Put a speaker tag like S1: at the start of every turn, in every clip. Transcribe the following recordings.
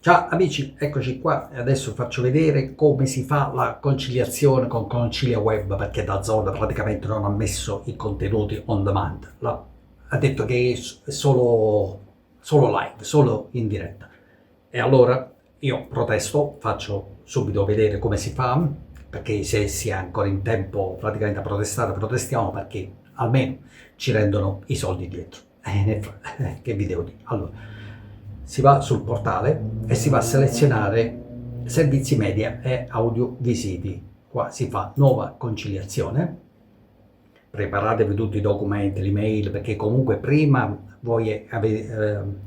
S1: Ciao amici, eccoci qua e adesso faccio vedere come si fa la conciliazione con Concilia Web, perché DAZN praticamente non ha messo i contenuti on demand, ha detto che è solo live, solo in diretta. E allora io protesto, faccio subito vedere come si fa, perché se si è ancora in tempo praticamente a protestare, protestiamo perché almeno ci rendono i soldi dietro. Che vi devo dire? Allora, si va sul portale e si va a selezionare servizi media e audiovisivi. Qua si fa nuova conciliazione. Preparatevi tutti i documenti, l'email, perché comunque prima voi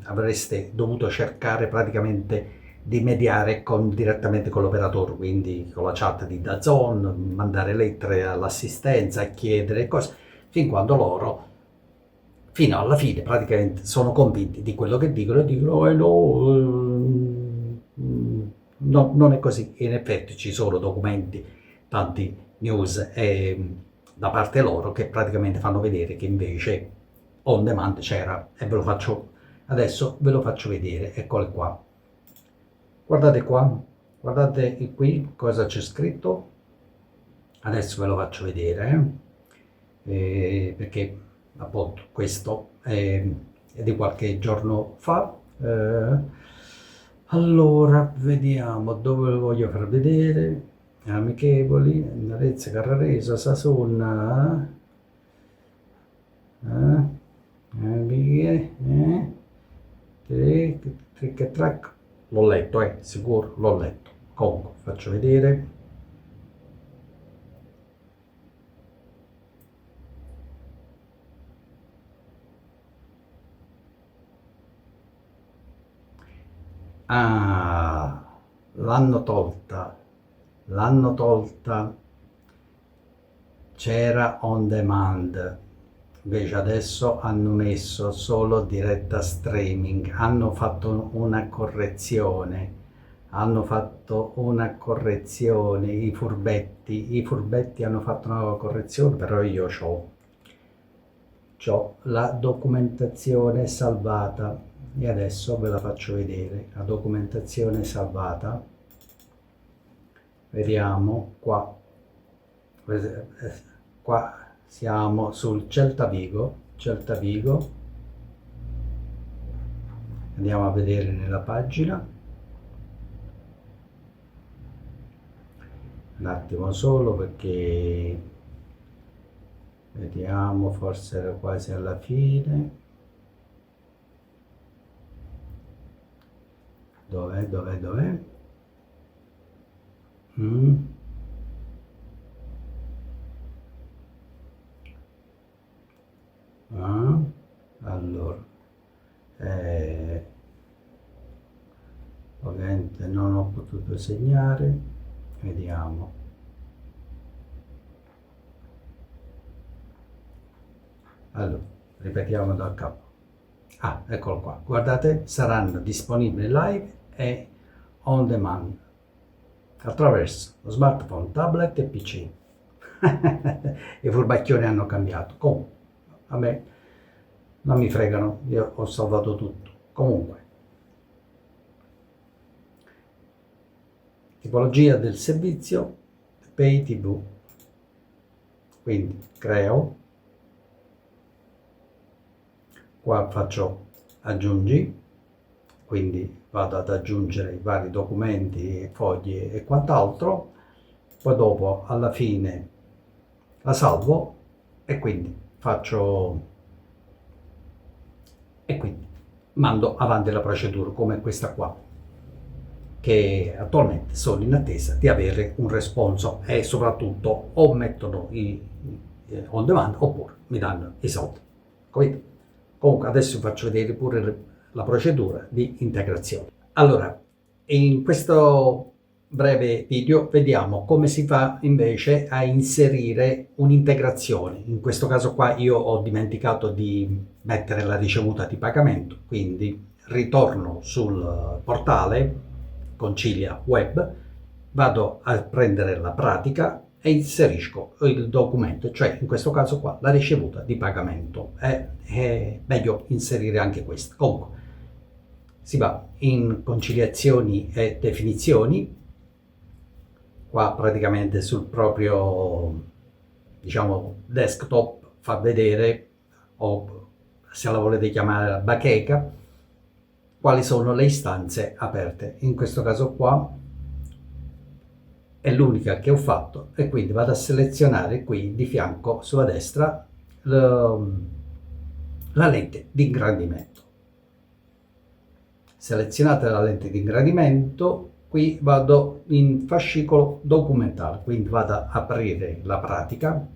S1: avreste dovuto cercare praticamente di mediare direttamente con l'operatore, quindi con la chat di DAZN, mandare lettere all'assistenza, chiedere cose, fin quando loro fino alla fine praticamente sono convinti di quello che dicono e dicono no, no, non è così. In effetti ci sono documenti, tanti news da parte loro che praticamente fanno vedere che invece on demand c'era e adesso ve lo faccio vedere, eccole qua. Guardate qua, guardate qui cosa c'è scritto, adesso ve lo faccio vedere, perché appunto questo è di qualche giorno fa. Allora, vediamo dove lo voglio far vedere. Amichevoli, Arezzo, Carraresa, Sasonna, trick e track. L'ho letto, sicuro, l'ho letto. Comunque, faccio vedere. Ah, l'hanno tolta, l'hanno tolta, c'era on demand, invece adesso hanno messo solo diretta streaming, hanno fatto una correzione, i furbetti hanno fatto una correzione, però io c'ho la documentazione salvata e adesso ve la faccio vedere, la documentazione salvata. Vediamo qua, qua siamo sul Celta Vigo, andiamo a vedere nella pagina, un attimo solo perché vediamo, forse era quasi alla fine. Dov'è? Allora, ovviamente non ho potuto segnare, vediamo. Allora, ripetiamo da capo. Ah, eccolo qua, guardate, saranno disponibili live e on demand attraverso lo smartphone, tablet e PC. I furbacchioni hanno cambiato. Comunque, a me non mi fregano, io ho salvato tutto. Comunque, tipologia del servizio, Pay TV. Quindi creo, qua faccio aggiungi, quindi vado ad aggiungere i vari documenti, fogli e quant'altro, poi dopo alla fine la salvo e quindi mando avanti la procedura come questa qua, che attualmente sono in attesa di avere un responso e soprattutto o mettono on demand oppure mi danno i soldi. Capito? Comunque adesso vi faccio vedere pure la procedura di integrazione. Allora, in questo breve video vediamo come si fa invece a inserire un'integrazione. In questo caso qua io ho dimenticato di mettere la ricevuta di pagamento, quindi ritorno sul portale Concilia Web, vado a prendere la pratica e inserisco il documento, cioè in questo caso qua la ricevuta di pagamento. È meglio inserire anche questo. Comunque, si va in conciliazioni e definizioni. Qua praticamente sul proprio, diciamo, desktop fa vedere, o se la volete chiamare la bacheca, quali sono le istanze aperte. In questo caso qua è l'unica che ho fatto, e quindi vado a selezionare qui di fianco sulla destra la lente di ingrandimento. Selezionate la lente di ingrandimento, qui vado in fascicolo documentale, quindi vado ad aprire la pratica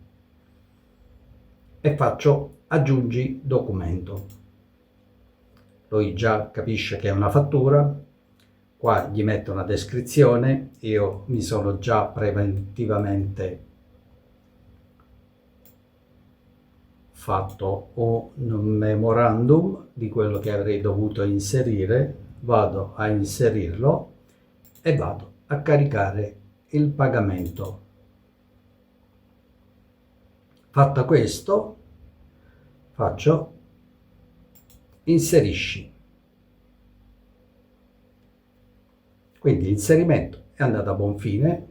S1: e faccio aggiungi documento. Lui già capisce che è una fattura, qua gli metto una descrizione, io mi sono già preventivamente fatto un memorandum di quello che avrei dovuto inserire, vado a inserirlo e vado a caricare il pagamento. Fatto questo, faccio inserisci. Quindi l'inserimento è andato a buon fine.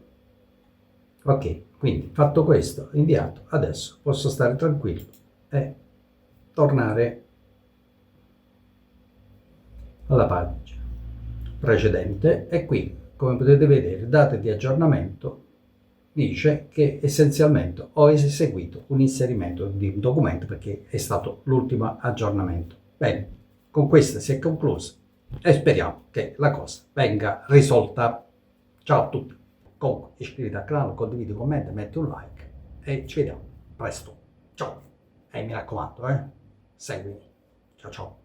S1: Ok, quindi fatto questo, inviato, adesso posso stare tranquillo e tornare alla pagina precedente, e qui, come potete vedere, date di aggiornamento, dice che essenzialmente ho eseguito un inserimento di un documento perché è stato l'ultimo aggiornamento. Bene, con questo si è concluso e speriamo che la cosa venga risolta. Ciao a tutti. Comunque iscriviti al canale, condividi, commenta, metti un like e ci vediamo presto. Ciao. E mi raccomando, seguimi. Ciao ciao.